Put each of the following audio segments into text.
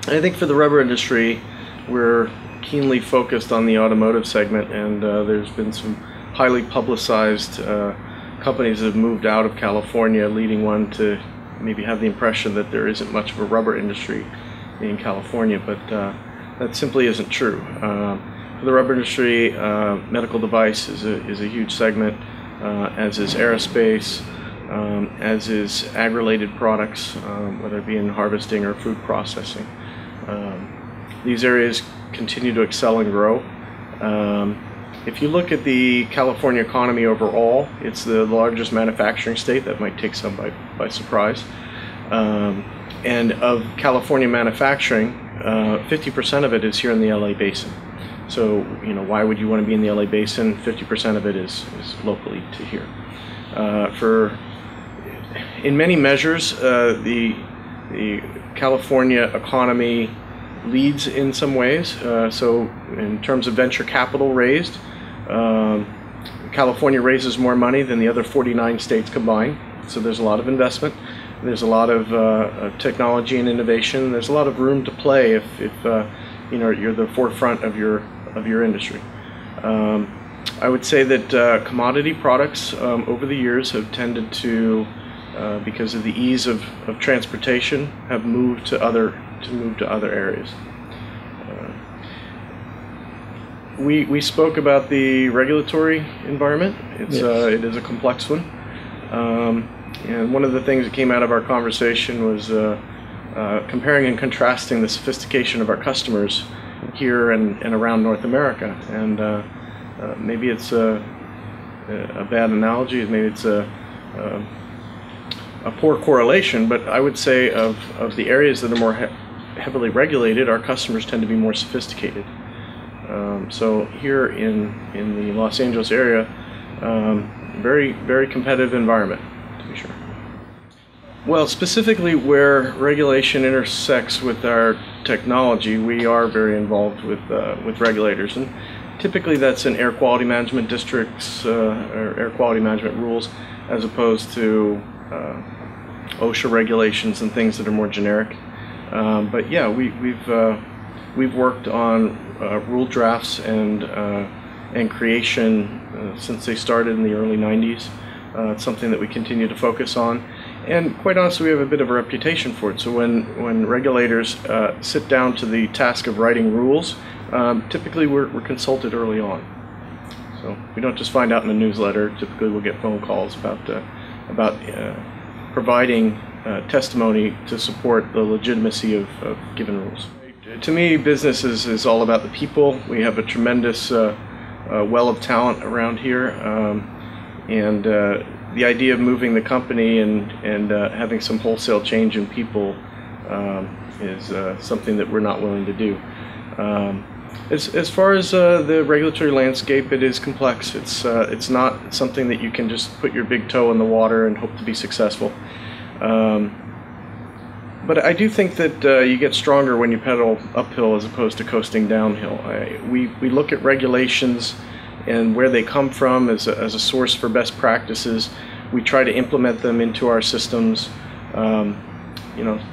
I think for the rubber industry, we're keenly focused on the automotive segment, and there's been some highly publicized companies that have moved out of California, leading one to maybe have the impression that there isn't much of a rubber industry in California, but that simply isn't true. For the rubber industry, medical device is a huge segment, as is aerospace, as is ag-related products, whether it be in harvesting or food processing. These areas continue to excel and grow. If you look at the California economy overall, it's the largest manufacturing state. That might take some by surprise. And of California manufacturing, 50% of it is here in the LA Basin. So, why would you want to be in the LA Basin? 50% of it is locally to here. In many measures, the California economy leads in some ways. So in terms of venture capital raised, California raises more money than the other 49 states combined. So there's a lot of investment. There's a lot of technology and innovation. There's a lot of room to play if you're the forefront of your industry. I would say that commodity products over the years have tended to, because of the ease of transportation, have moved to other areas. We spoke about the regulatory environment. It is a complex one, and one of the things that came out of our conversation was comparing and contrasting the sophistication of our customers here and around North America. And maybe it's a bad analogy, maybe it's a poor correlation, but I would say of the areas that are more heavily regulated, our customers tend to be more sophisticated. So here in the Los Angeles area, very, very competitive environment, to be sure. Well, specifically where regulation intersects with our technology, we are very involved with regulators, and typically that's in air quality management districts or air quality management rules, as opposed to OSHA regulations and things that are more generic. But yeah, we've worked on rule drafts and creation since they started in the early 90s. It's something that we continue to focus on, and quite honestly, we have a bit of a reputation for it. So when regulators sit down to the task of writing rules, typically we're consulted early on. So we don't just find out in a newsletter. Typically we'll get phone calls about providing testimony to support the legitimacy of given rules. To me, business is all about the people. We have a tremendous well of talent around here, and the idea of moving the company and having some wholesale change in people is something that we're not willing to do. As far as the regulatory landscape, it is complex. It's not something that you can just put your big toe in the water and hope to be successful. But I do think that you get stronger when you pedal uphill as opposed to coasting downhill. We look at regulations and where they come from as a source for best practices. We try to implement them into our systems.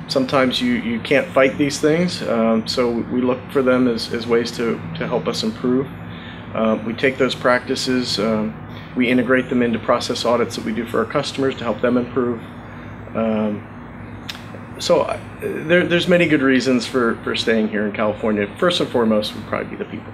Sometimes you can't fight these things, so we look for them as ways to help us improve. We take those practices, we integrate them into process audits that we do for our customers to help them improve. So there's many good reasons for staying here in California. First and foremost would probably be the people.